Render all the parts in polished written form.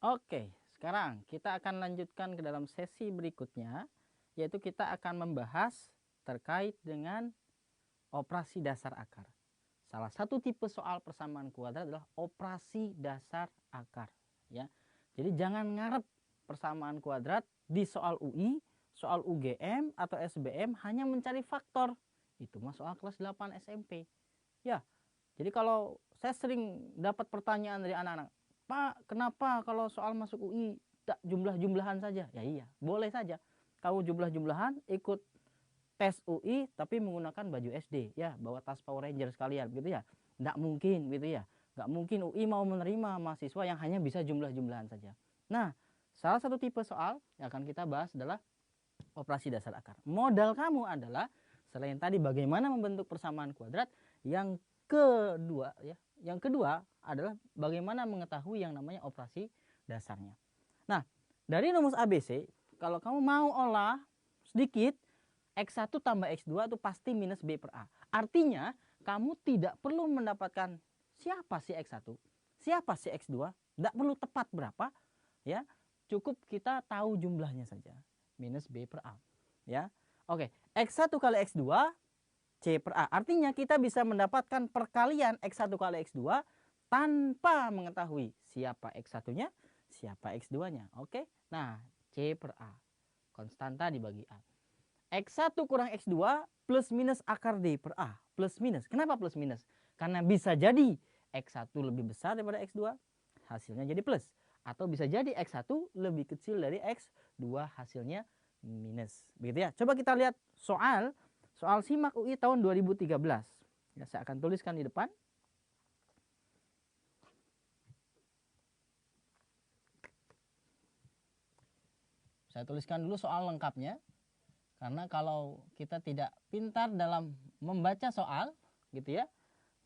Oke, sekarang kita akan lanjutkan ke dalam sesi berikutnya, yaitu kita akan membahas terkait dengan operasi dasar akar. Salah satu tipe soal persamaan kuadrat adalah operasi dasar akar, ya. Jadi jangan ngarep persamaan kuadrat di soal UI, soal UGM atau SBM hanya mencari faktor. Itu mah soal kelas 8 SMP. Ya. Jadi kalau saya sering dapat pertanyaan dari anak-anak, "Pak, kenapa kalau soal masuk UI tak jumlah-jumlahan saja?" Ya iya, boleh saja. Kamu jumlah-jumlahan ikut tes UI tapi menggunakan baju SD, ya, bawa tas Power Ranger sekalian gitu ya. Nggak mungkin gitu ya. Nggak mungkin UI mau menerima mahasiswa yang hanya bisa jumlah-jumlahan saja. Nah, salah satu tipe soal yang akan kita bahas adalah operasi dasar akar. Modal kamu adalah selain tadi bagaimana membentuk persamaan kuadrat, yang kedua ya, yang kedua adalah bagaimana mengetahui yang namanya operasi dasarnya. Nah, dari rumus ABC, kalau kamu mau olah sedikit, X1 tambah X2 itu pasti minus B per A. Artinya, kamu tidak perlu mendapatkan siapa si X1, siapa si X2, tidak perlu tepat berapa, ya. Cukup kita tahu jumlahnya saja, minus B per A. Ya. Oke, X1 kali X2, C per A. Artinya kita bisa mendapatkan perkalian X1 kali X2 tanpa mengetahui siapa X1-nya, siapa X2-nya. Oke. Nah, C per A. Konstanta dibagi A. X1 kurang X2 plus minus akar D per A. Plus minus. Kenapa plus minus? Karena bisa jadi X1 lebih besar daripada X2, hasilnya jadi plus. Atau bisa jadi X1 lebih kecil dari X2, hasilnya minus. Begitu ya. Coba kita lihat soal SIMAK UI tahun 2013. Ya, saya akan tuliskan di depan. Saya tuliskan dulu soal lengkapnya. Karena kalau kita tidak pintar dalam membaca soal, gitu ya,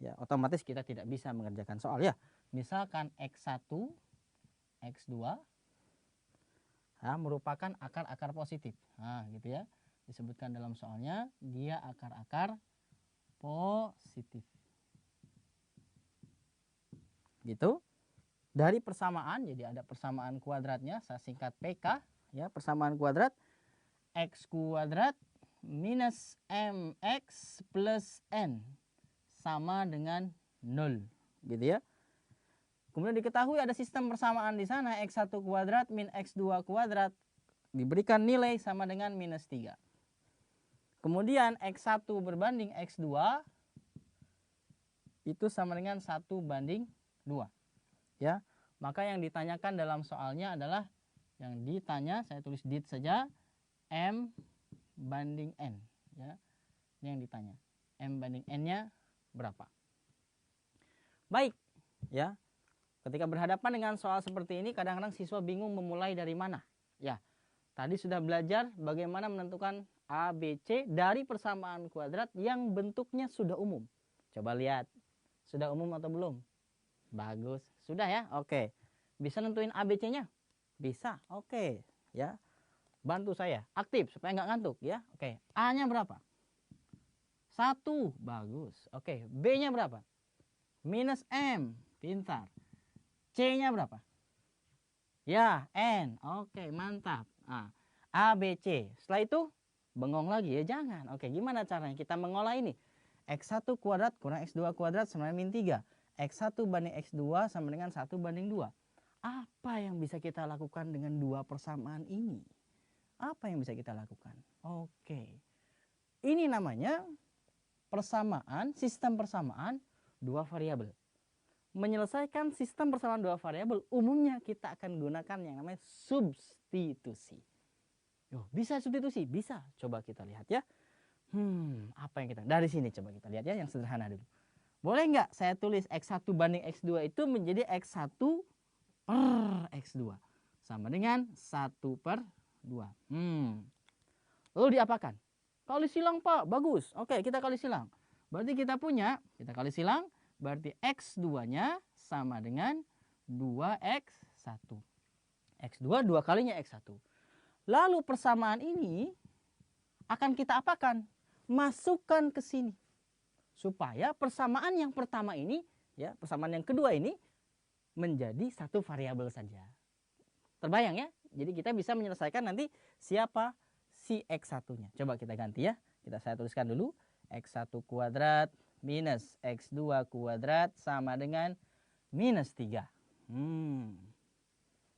ya otomatis kita tidak bisa mengerjakan soal ya. Misalkan X1, X2 ya, merupakan akar-akar positif. Nah, gitu ya. Disebutkan dalam soalnya dia akar-akar positif. Gitu. Dari persamaan, jadi ada persamaan kuadratnya, saya singkat PK ya, persamaan kuadrat X kuadrat minus MX plus N sama dengan 0, gitu ya. Kemudian diketahui ada sistem persamaan di sana, X1 kuadrat min X2 kuadrat diberikan nilai sama dengan minus 3. Kemudian X1 berbanding X2 itu sama dengan 1 banding 2. Ya, maka yang ditanyakan dalam soalnya adalah, yang ditanya, saya tulis dit saja, M banding N. Ya, ini yang ditanya. M banding N-nya berapa? Baik, ya. Ketika berhadapan dengan soal seperti ini, kadang-kadang siswa bingung memulai dari mana. Ya, tadi sudah belajar bagaimana menentukan A, B, C dari persamaan kuadrat yang bentuknya sudah umum. Coba lihat, sudah umum atau belum? Bagus, sudah ya, oke. Bisa nentuin A, B, C-nya? Bisa, oke. Ya, bantu saya, aktif supaya nggak ngantuk ya. Oke, A-nya berapa? 1, bagus. Oke, B-nya berapa? Minus M, pintar. C-nya berapa? Ya, N. Oke, mantap. Nah, A, B, C. Setelah itu, bengong lagi ya, jangan. Oke, gimana caranya kita mengolah ini? X1 kuadrat kurang X2 kuadrat sama min 3. X1 banding X2 sama dengan 1 banding 2. Apa yang bisa kita lakukan dengan dua persamaan ini? Apa yang bisa kita lakukan? Oke. Ini namanya persamaan, sistem persamaan dua variabel. Menyelesaikan sistem persamaan dua variabel, umumnya kita akan gunakan yang namanya substitusi. Yo, bisa substitusi? Bisa. Coba kita lihat ya. Apa yang kita, dari sini coba kita lihat ya, yang sederhana dulu. Boleh nggak saya tulis X1 banding X2 itu menjadi X1 per X2 sama dengan 1 per 2. Lalu diapakan? Kali silang Pak, bagus. Oke, kita kali silang. Berarti kita kali silang, berarti X2-nya sama dengan 2X1. X2 dua kalinya X1. Lalu persamaan ini akan kita apakan? Masukkan ke sini. Supaya persamaan yang pertama ini, ya, persamaan yang kedua ini menjadi satu variabel saja. Terbayang ya? Jadi kita bisa menyelesaikan nanti siapa si X1-nya. Coba kita ganti ya. Saya tuliskan dulu. X1 kuadrat minus X2 kuadrat sama dengan minus 3.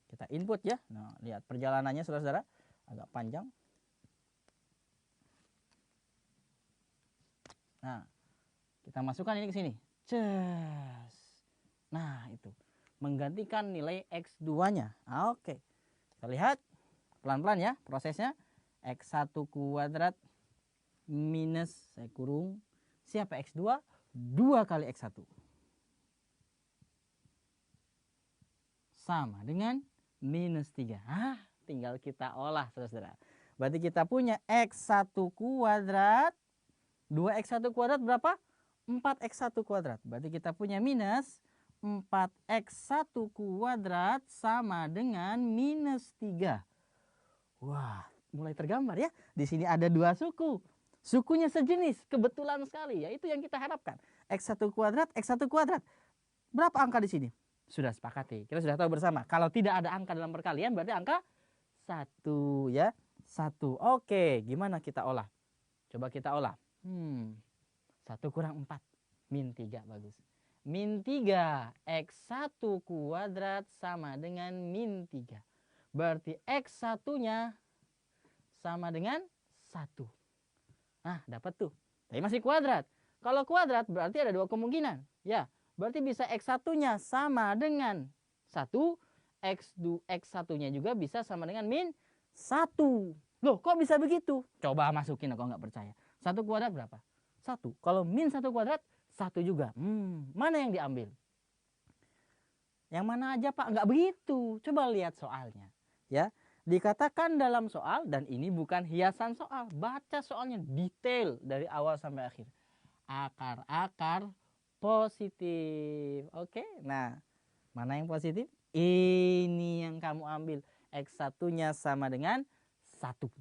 Kita input ya. Nah, lihat perjalanannya saudara-saudara. Agak panjang. Nah, kita masukkan ini ke sini. Ces. Nah, itu. Menggantikan nilai X2-nya. Oke. Kita lihat pelan-pelan ya prosesnya. X1 kuadrat minus, saya kurung, siapa X2? 2 kali X1. Sama dengan minus 3. Tinggal kita olah saudara-saudara. Berarti kita punya X1 kuadrat. 2X1 kuadrat berapa? 4X1 kuadrat. Berarti kita punya minus 4X1 kuadrat sama dengan minus 3. Wah, mulai tergambar ya. Di sini ada 2 suku. Sukunya sejenis, kebetulan sekali ya. Itu yang kita harapkan. X1 kuadrat, X1 kuadrat. Berapa angka di sini? Sudah sepakati. Kita sudah tahu bersama. Kalau tidak ada angka dalam perkalian berarti angka 1 ya. 1. Oke, gimana kita olah? Coba kita olah. 1 kurang 4. Min 3, bagus. Min 3 X1 kuadrat sama dengan min 3. Berarti X1-nya sama dengan 1. Nah, dapat tuh. Tapi masih kuadrat. Kalau kuadrat berarti ada 2 kemungkinan. Ya, berarti bisa X1-nya sama dengan 1. X1-nya juga bisa sama dengan min 1. Loh, kok bisa begitu? Coba masukin kalau nggak percaya. 1 kuadrat berapa? 1. Kalau min 1 kuadrat, 1 juga. Mana yang diambil? Yang mana aja Pak? Nggak begitu. Coba lihat soalnya. Ya, dikatakan dalam soal, dan ini bukan hiasan soal. Baca soalnya detail dari awal sampai akhir. Akar-akar positif. Oke, nah mana yang positif? Ini yang kamu ambil. X1-nya sama dengan 1.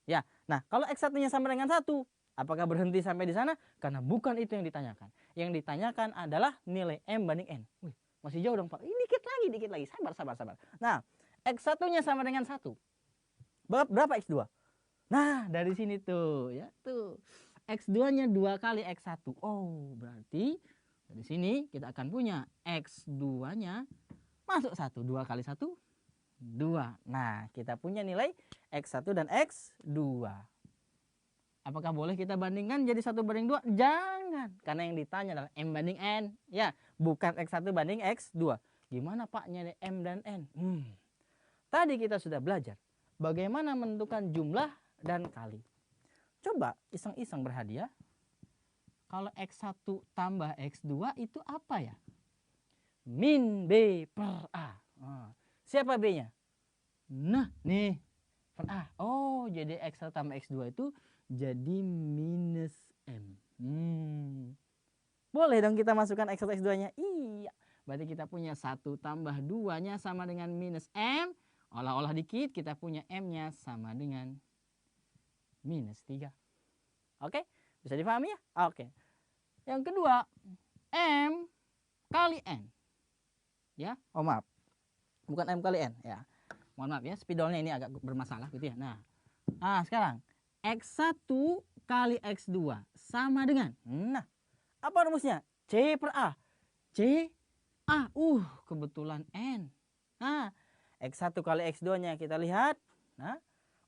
Ya, nah kalau X1-nya sama dengan 1, apakah berhenti sampai di sana? Karena bukan itu yang ditanyakan. Yang ditanyakan adalah nilai M banding N. Wih, masih jauh dong Pak. Ini dikit lagi. Sabar. Nah, X1-nya sama dengan 1. Berapa X2? Nah, dari sini tuh, ya tuh. X2-nya 2 kali X1. Oh, berarti dari sini kita akan punya X2-nya masuk 1. 2 kali 1, 2. Nah, kita punya nilai X1 dan X2. Apakah boleh kita bandingkan jadi 1 banding 2? Jangan. Karena yang ditanya adalah M banding N. Ya, bukan X1 banding X2. Gimana Pak nyari M dan N? Tadi kita sudah belajar bagaimana menentukan jumlah dan kali. Coba iseng-iseng berhadiah. Kalau X1 tambah X2 itu apa ya? Min B per A. Siapa B-nya? Nah, nih. Per A. Oh, jadi X1 tambah X2 itu jadi minus M. Boleh dong kita masukkan X1 X2-nya? Iya. Berarti kita punya 1 tambah 2-nya sama dengan minus M. Olah-olah dikit, kita punya M-nya sama dengan minus 3. Oke, bisa dipahami ya? Oke. Yang kedua, M kali N. Ya, oh maaf. Bukan M kali N. Ya, mohon maaf ya, spidolnya ini agak bermasalah gitu ya. Nah, sekarang X1 kali X2 sama dengan, nah, apa rumusnya? C per A. C A. Kebetulan N. Nah, X1 kali X2-nya kita lihat. Nah,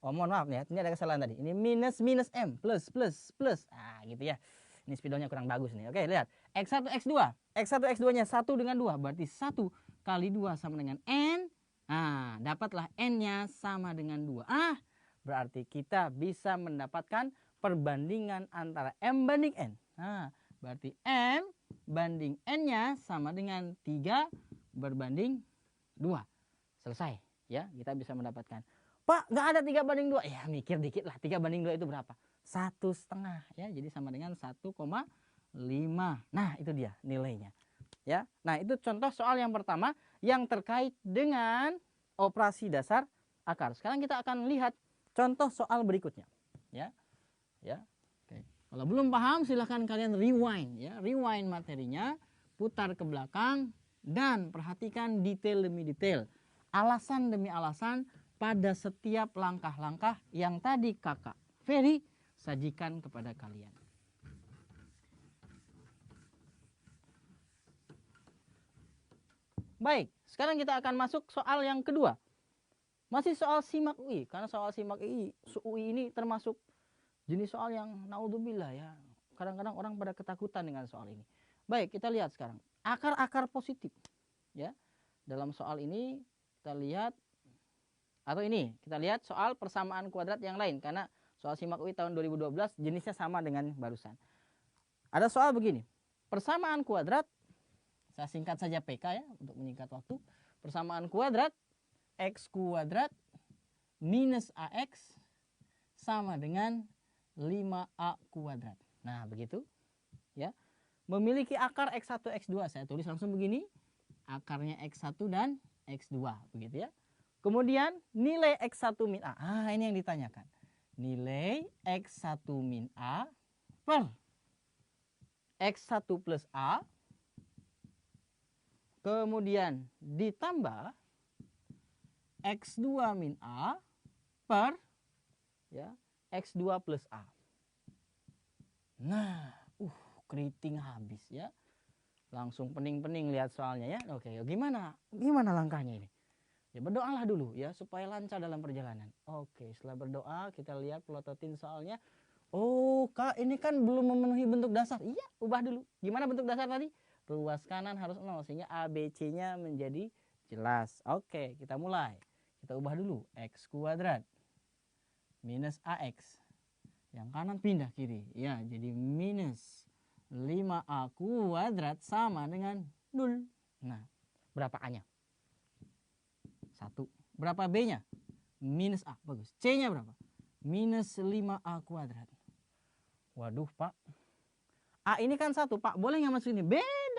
mohon maaf ya, ini ada kesalahan tadi. Ini minus M plus. Gitu ya. Ini spidolnya kurang bagus nih. Oke, lihat. X1 X2. X1 X2-nya 1 dengan 2. Berarti 1 kali 2 sama dengan N. Nah, dapatlah N-nya sama dengan 2. Berarti kita bisa mendapatkan perbandingan antara M banding N. Nah, berarti M banding N-nya sama dengan 3 berbanding 2. Selesai ya, kita bisa mendapatkan. Pak, nggak ada 3 banding 2. Ya, mikir dikit lah. 3 banding 2 itu berapa? 1,5 ya. Jadi sama dengan 1,5. Nah, itu dia nilainya. Ya. Nah, itu contoh soal yang pertama yang terkait dengan operasi dasar akar. Sekarang kita akan lihat contoh soal berikutnya. Ya. Oke. Kalau belum paham silahkan kalian rewind ya. Rewind materinya, putar ke belakang dan perhatikan detail demi detail. alasan demi alasan pada setiap langkah-langkah yang tadi kakak Ferry sajikan kepada kalian. Baik, sekarang kita akan masuk soal yang kedua. Masih soal simak UI, karena soal simak UI ini termasuk jenis soal yang naudzubillah ya. Kadang-kadang orang pada ketakutan dengan soal ini. Baik, kita lihat sekarang. Akar-akar positif. Ya. Dalam soal ini kita lihat, atau ini, kita lihat soal persamaan kuadrat yang lain. Karena soal simak UI tahun 2012 jenisnya sama dengan barusan. Ada soal begini. Persamaan kuadrat, saya singkat saja PK ya, untuk menyingkat waktu. Persamaan kuadrat, X kuadrat minus AX sama dengan 5A kuadrat. Nah, begitu. Ya. Memiliki akar X1, X2. Saya tulis langsung begini. Akarnya X1 dan X2. Begitu ya. Kemudian nilai X1 min A. Ini yang ditanyakan. Nilai X1 min A per X1 plus A. Kemudian ditambah X2 min A per ya, X2 plus A. Nah, keriting habis ya. Langsung pening-pening lihat soalnya ya. Oke, gimana langkahnya ini? Ya berdoalah dulu ya supaya lancar dalam perjalanan. Oke, setelah berdoa kita lihat pelototin soalnya. Oh, Kak, ini kan belum memenuhi bentuk dasar. Iya, ubah dulu. Gimana bentuk dasar tadi? Ruas kanan harus 0 sehingga ABC-nya menjadi jelas. Oke, kita mulai. Kita ubah dulu. X kuadrat minus AX. Yang kanan pindah kiri. Ya, jadi minus 5A kuadrat sama dengan 0. Nah, berapa A-nya? 1. Berapa B-nya? Minus A. Bagus. C-nya berapa? Minus 5A kuadrat. Waduh, Pak. A ini kan 1, Pak. Boleh nggak masuk ini? Beda.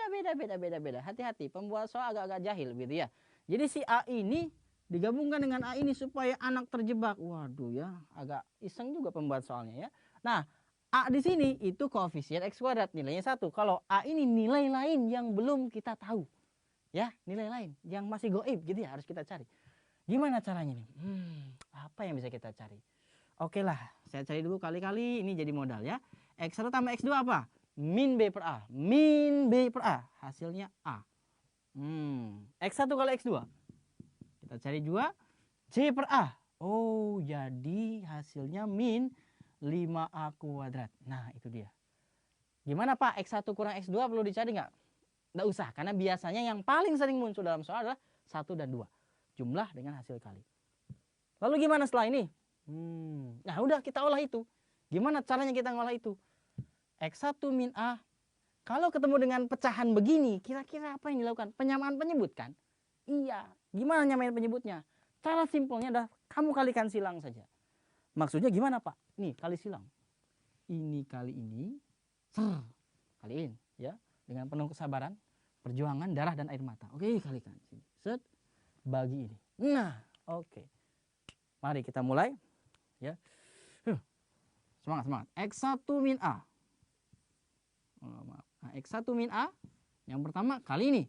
Hati-hati. Pembuat soal agak-agak jahil gitu ya. Jadi si A ini digabungkan dengan A ini supaya anak terjebak. Waduh ya, agak iseng juga pembuat soalnya ya. Nah, A di sini itu koefisien X kuadrat, nilainya 1. Kalau A ini nilai lain yang belum kita tahu. Ya, nilai lain yang masih goib gitu ya, harus kita cari. Gimana caranya nih? Apa yang bisa kita cari? Oke lah, saya cari dulu kali-kali ini jadi modal ya. X1 tambah X2 apa? Min B per A. Min B per A. Hasilnya A. X1 kali X2. Kita cari juga C per A. Oh, jadi hasilnya min 5A kuadrat. Nah, itu dia. Gimana Pak? X1 kurang X2 perlu dicari nggak? Nggak usah, karena biasanya yang paling sering muncul dalam soal adalah 1 dan 2. Jumlah dengan hasil kali. Lalu gimana setelah ini? Nah, udah kita olah itu. Gimana caranya kita ngolah itu? X1 min A. Kalau ketemu dengan pecahan begini, kira-kira apa yang dilakukan? Penyamaan penyebut kan? Iya. Gimana nyamain penyebutnya? Cara simpelnya adalah kamu kalikan silang saja. Maksudnya gimana Pak? Nih, kali silang. Ini kali ini. Kaliin ya. Dengan penuh kesabaran. Perjuangan, darah, dan air mata. Oke, kalikan. Set. Bagi ini. Nah, oke. Mari kita mulai. Ya. Semangat. X1 min A. Nah, X1 min A. Yang pertama kali ini.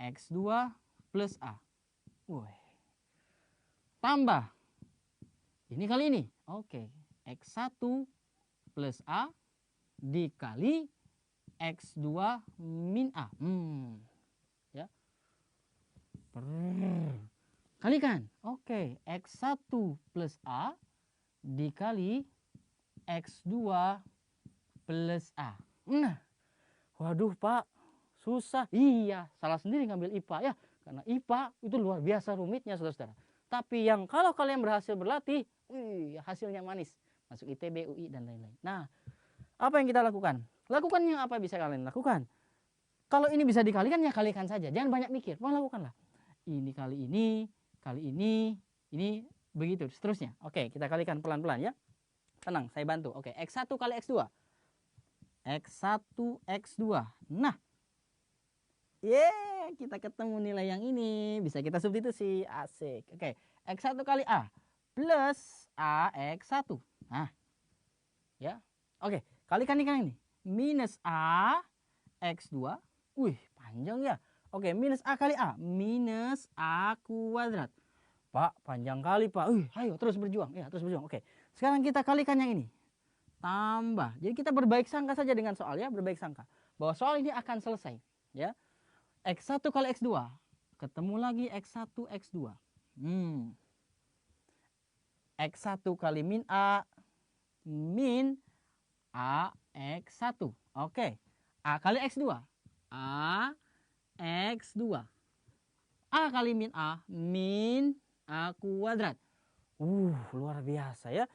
X2 plus A. Tambah. Ini kali ini. Oke. X1 plus A dikali X2 min A. Ya. Kalikan. Oke. X1 plus A dikali X2 plus A. Nah. Waduh Pak. Susah. Iya. Salah sendiri ngambil IPA ya. Karena IPA itu luar biasa rumitnya saudara-saudara. Tapi yang kalau kalian berhasil berlatih, hasilnya manis. Masuk ITB, UI, dan lain-lain. Nah, apa yang kita lakukan? Lakukan yang apa bisa kalian lakukan. Kalau ini bisa dikalikan, ya kalikan saja. Jangan banyak mikir. Lakukanlah. Ini kali ini begitu. Seterusnya. Oke, kita kalikan pelan-pelan ya. Tenang, saya bantu. Oke, X1 kali X2. X1, X2. Nah. Kita ketemu nilai yang ini. Bisa kita substitusi. Asik. Oke, X1 kali A. Plus AX1. Nah. Ya. Oke, kalikan ini. Minus A X2. Panjang ya. Oke, Oke, minus A kali A. Minus A kuadrat. Pak, panjang kali Pak. Ayo terus berjuang. Ya, terus berjuang. Oke, sekarang kita kalikan yang ini. Tambah. Jadi kita berbaik sangka saja dengan soal ya. Berbaik sangka. Bahwa soal ini akan selesai. Ya. X1 kali X2. Ketemu lagi X1, X2. X1 kali min A. Min A X1. Oke. A kali X2. A X2. A kali min A. Min A kuadrat. Luar biasa ya.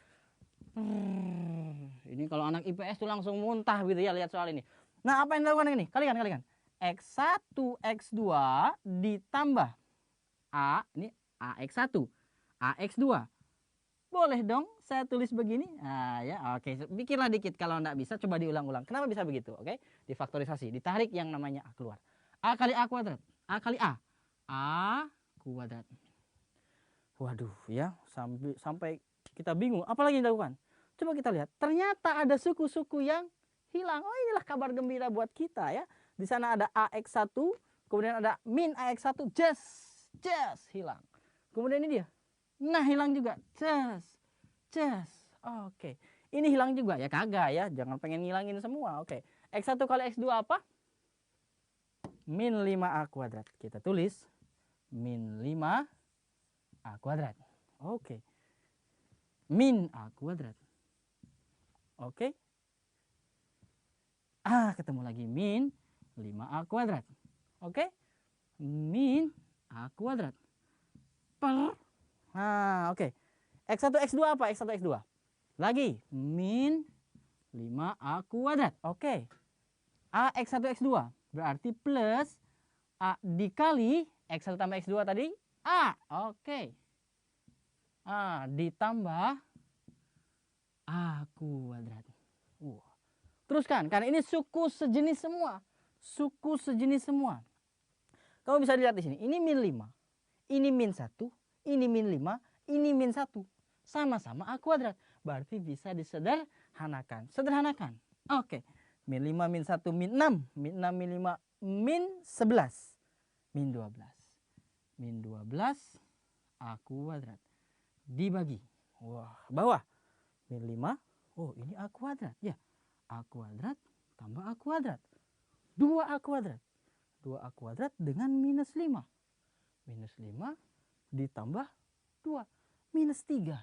Ini kalau anak IPS tuh langsung muntah gitu ya lihat soal ini. Nah, apa yang dilakukan ini? Kalikan. X1, X2 ditambah A. Ini A X1. A X2. Boleh dong saya tulis begini. Nah, ya, oke. Pikirlah dikit, kalau enggak bisa coba diulang-ulang. Kenapa bisa begitu? Oke. Difaktorisasi, ditarik yang namanya A keluar. A kali A kuadrat. A kali A. A kuadrat. Waduh, ya, sampai kita bingung. Apalagi yang dilakukan? Coba kita lihat. Ternyata ada suku-suku yang hilang. Oh, inilah kabar gembira buat kita ya. Di sana ada AX1, kemudian ada min AX1, just hilang. Kemudian ini dia. Nah, hilang juga. Just. Oke. Ini hilang juga. Ya kagak ya. Jangan pengen ngilangin semua. Oke. X1 kali X2 apa? Min 5A kuadrat. Kita tulis. Min 5A kuadrat. Oke. Min A kuadrat. Oke. Ketemu lagi. Min 5A kuadrat. Oke. Min A kuadrat. Per. Oke. X1, X2 apa? X1, X2. Lagi. Min 5A kuadrat. Oke. A X1, X2. Berarti plus A dikali X1 tambah X2 tadi. A. Oke. Ditambah A kuadrat. Teruskan. Karena ini suku sejenis semua. Suku sejenis semua. Kamu bisa lihat di sini. Ini min 5. Ini min 1. Ini min 5, ini min 1. Sama-sama A kuadrat. Berarti bisa disederhanakan. Sederhanakan. Oke. Min 5, min 1, min 6. Min 6, min 5, min 11. Min 12. Min 12 A kuadrat. Dibagi. Bawah. Min 5. Ini A kuadrat. Ya. A kuadrat tambah A kuadrat. 2A kuadrat. 2A kuadrat dengan minus 5. Minus 5 ditambah 2. Minus 3.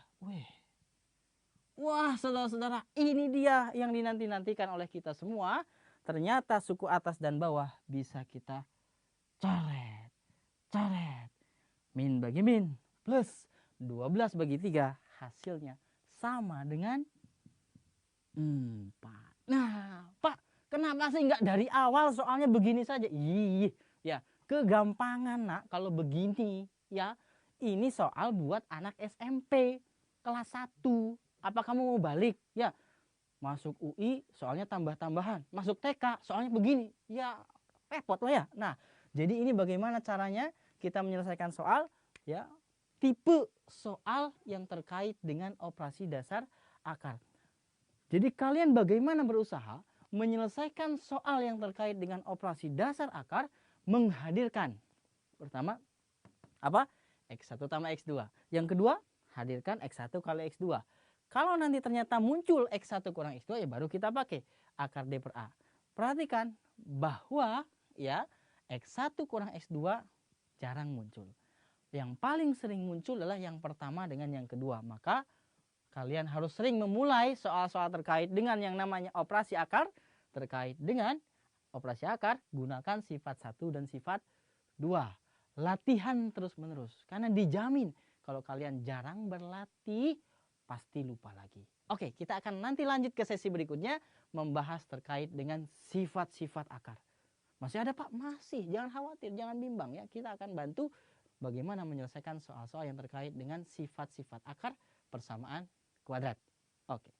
Wah, saudara-saudara, ini dia yang dinanti-nantikan oleh kita semua. Ternyata suku atas dan bawah bisa kita coret. Min bagi min plus 12 bagi 3. Hasilnya sama dengan 4. Nah, Pak, kenapa sih nggak dari awal soalnya begini saja? Ya, kegampangan nak kalau begini ya. Ini soal buat anak SMP kelas 1. Apa kamu mau balik? Ya, masuk UI soalnya tambah-tambahan. Masuk TK soalnya begini. Ya, repot lah ya. Nah, jadi ini bagaimana caranya kita menyelesaikan soal ya, tipe soal yang terkait dengan operasi dasar akar. Jadi kalian bagaimana berusaha menyelesaikan soal yang terkait dengan operasi dasar akar, menghadirkan pertama apa? X1 tambah X2. Yang kedua, hadirkan X1 kali X2. Kalau nanti ternyata muncul X1 kurang X2, ya baru kita pakai akar D per A. Perhatikan bahwa ya X1 kurang X2 jarang muncul. Yang paling sering muncul adalah yang pertama dengan yang kedua. Maka kalian harus sering memulai soal-soal terkait dengan yang namanya operasi akar. Terkait dengan operasi akar, gunakan sifat 1 dan sifat 2. Latihan terus-menerus. Karena dijamin kalau kalian jarang berlatih, pasti lupa lagi. Oke, kita akan nanti lanjut ke sesi berikutnya, membahas terkait dengan sifat-sifat akar. Masih ada Pak? Masih. Jangan khawatir, jangan bimbang ya. Kita akan bantu bagaimana menyelesaikan soal-soal yang terkait dengan sifat-sifat akar persamaan kuadrat. Oke.